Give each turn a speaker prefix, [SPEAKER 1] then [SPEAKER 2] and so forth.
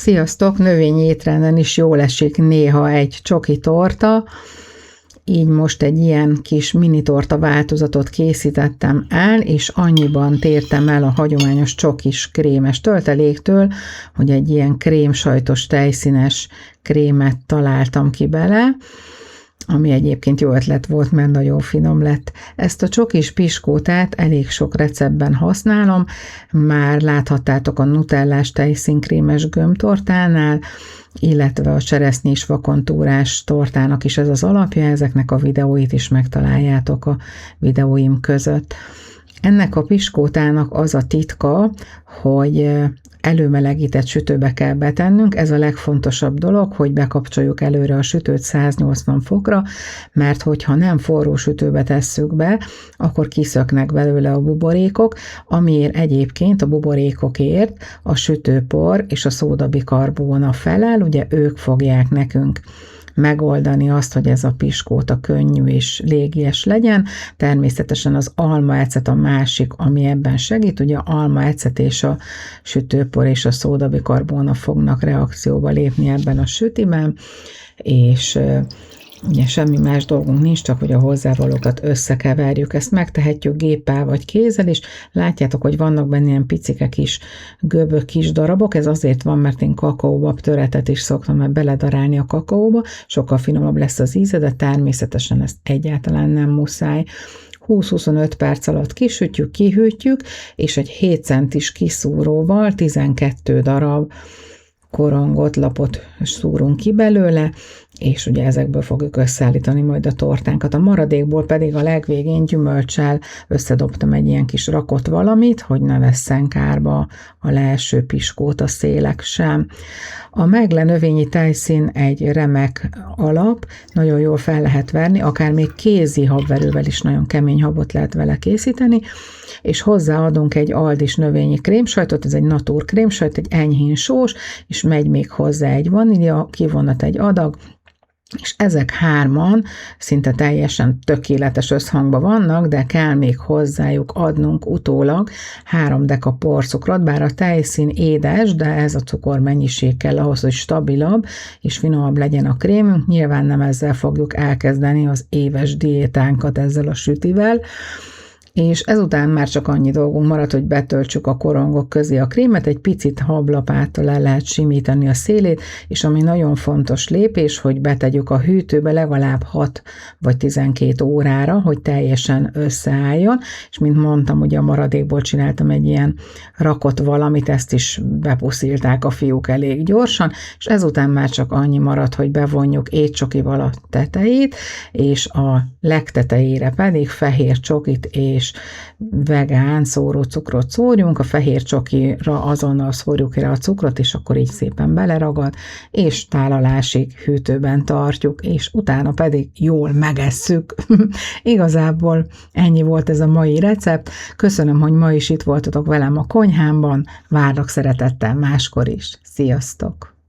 [SPEAKER 1] Sziasztok! Növényi étrenden is jól esik néha egy csoki torta, így most egy ilyen kis mini torta változatot készítettem el, és annyiban tértem el a hagyományos csokis krémes tölteléktől, hogy egy ilyen krémsajtos tejszínes krémet találtam ki bele, ami egyébként jó ötlet volt, mert nagyon finom lett. Ezt a csokis piskótát elég sok receptben használom, már láthattátok a nutellás tejszínkrémes gömbtortánál, illetve a cseresznyés vakontúrás tortának is ez az alapja, ezeknek a videóit is megtaláljátok a videóim között. Ennek a piskótának az a titka, hogy előmelegített sütőbe kell betennünk, ez a legfontosabb dolog, hogy bekapcsoljuk előre a sütőt 180 fokra, mert hogyha nem forró sütőbe tesszük be, akkor kiszöknek belőle a buborékok, amiért egyébként a buborékokért a sütőpor és a szódabikarbóna felel, ugye ők fogják nekünk megoldani azt, hogy ez a piskóta könnyű és légies legyen. Természetesen az almaecet a másik, ami ebben segít, ugye almaecet és a sütőpor és a szódabikarbóna fognak reakcióba lépni ebben a sütiben, és ugye semmi más dolgunk nincs, csak hogy a hozzávalókat összekeverjük. Ezt megtehetjük géppel vagy kézzel is. Látjátok, hogy vannak benne ilyen picike kis göbök, kis darabok. Ez azért van, mert én kakaóbab töretet is szoktam beledarálni a kakaóba. Sokkal finomabb lesz az íze, de természetesen ezt egyáltalán nem muszáj. 20-25 perc alatt kisütjük, kihűtjük, és egy 7 centis kiszúróval 12 darab korongot, lapot szúrunk ki belőle, és ugye ezekből fogjuk összeállítani majd a tortánkat. A maradékból pedig a legvégén gyümölccsel összedobtam egy ilyen kis rakott valamit, hogy ne vesszen kárba a leeső piskóta szélek sem. A Megle növényi tejszín egy remek alap, nagyon jól fel lehet verni, akár még kézi habverővel is nagyon kemény habot lehet vele készíteni, és hozzáadunk egy Aldis növényi krémsajtot, ez egy natur krémsajt, egy enyhén sós, és megy még hozzá egy vanília kivonat, egy adag, és ezek hárman szinte teljesen tökéletes összhangban vannak, de kell még hozzájuk adnunk utólag 3 deka porcukrot, bár a tejszín édes, de ez a cukormennyiség kell ahhoz, hogy stabilabb és finomabb legyen a krémünk. Nyilván nem ezzel fogjuk elkezdeni az éves diétánkat ezzel a sütivel, és ezután már csak annyi dolgunk marad, hogy betöltsük a korongok közé a krémet, egy picit hablapáttal el lehet simítani a szélét, és ami nagyon fontos lépés, hogy betegyük a hűtőbe legalább 6 vagy 12 órára, hogy teljesen összeálljon, és mint mondtam, ugye a maradékból csináltam egy ilyen rakott valamit, ezt is bepuszilták a fiúk elég gyorsan, és ezután már csak annyi marad, hogy bevonjuk étcsokival a tetejét, és a legtetejére pedig fehér csokit és vegán szórócukrot szórjunk, a fehér csokira azonnal szórjuk rá a cukrot, és akkor így szépen beleragad, és tálalásig hűtőben tartjuk, és utána pedig jól megesszük. Igazából ennyi volt ez a mai recept. Köszönöm, hogy ma is itt voltatok velem a konyhámban, várlak szeretettel máskor is. Sziasztok!